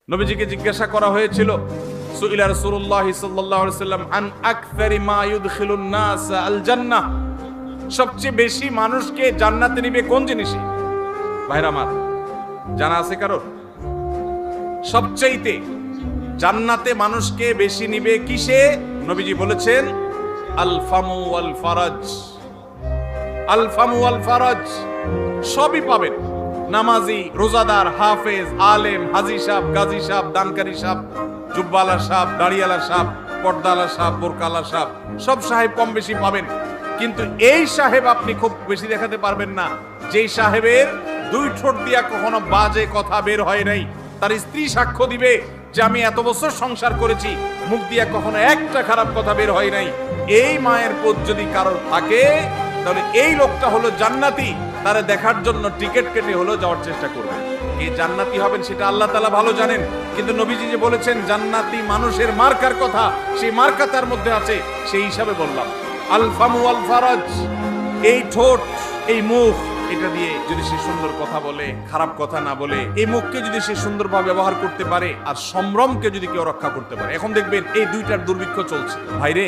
নবীজিকে জিজ্ঞাসা করা হয়েছিল, সুইলা রাসূলুল্লাহ সাল্লাল্লাহু আলাইহি ওয়াসাল্লাম আন আকসারি মা ইউদখিলুন নাস আল জান্নাহ, সবচেয়ে বেশি মানুষকে জান্নাতে নিবে কোন জিনিসে? ভাইরা আমার, জানা আছে কারো? সবচাইতে জান্নাতে মানুষকে বেশি নিবে কিসে? নবীজি বলেছেন আল ফামু ওয়াল ফারাজ। আল ফামু ওয়াল ফারাজ, সবই পাবেন। নামাজি, রোজাদার, হাফেজ, আলেম, হাজি সাহেব, গাজী সাহেব, দানকারী সাহেব, জুব্বালা সাহেব, দাড়িয়ালা সাহেব, পর্দালা সাহেব, বোরকালা সাহেব, সব সাহেব কম বেশি পাবেন। কিন্তু এই সাহেব আপনি খুব বেশি দেখাতে পারবেন না, যেই সাহেবের দুই ঠোঁট দিয়া কখনো বাজে কথা বের হয় নাই। তার স্ত্রী সাক্ষ্য দিবে যে আমি এত বছর সংসার করেছি, মুখ দিয়া কখনো একটা খারাপ কথা বের হয় নাই। এই মায়ের পদ যদি কারোর থাকে, তাহলে এই লোকটা হলো জান্নাতি। তারা দেখার জন্য টিকিট কেটে হলো যাওয়ার চেষ্টা করবে। কে জান্নাতি হবেন সেটা আল্লাহ তাআলা ভালো জানেন, কিন্তু নবীজি যে বলেছেন জান্নাতি মানুষের মার্কার কথা, সেই মার্কা তার মধ্যে আছে, সেই হিসাবে বললাম। আল ফামু ওয়াল ফারাজ, এই ঠোঁট, এই মুখ, এটা দিয়ে যদি সে সুন্দর কথা বলে, খারাপ কথা না বলে, এই মুখকে যদি সে সুন্দরভাবে ব্যবহার করতে পারে, আর সম্ভ্রমকে যদি কেউ রক্ষা করতে পারে। এখন দেখবেন এই দুইটার দুর্ভিক্ষ চলছে ভাইরে।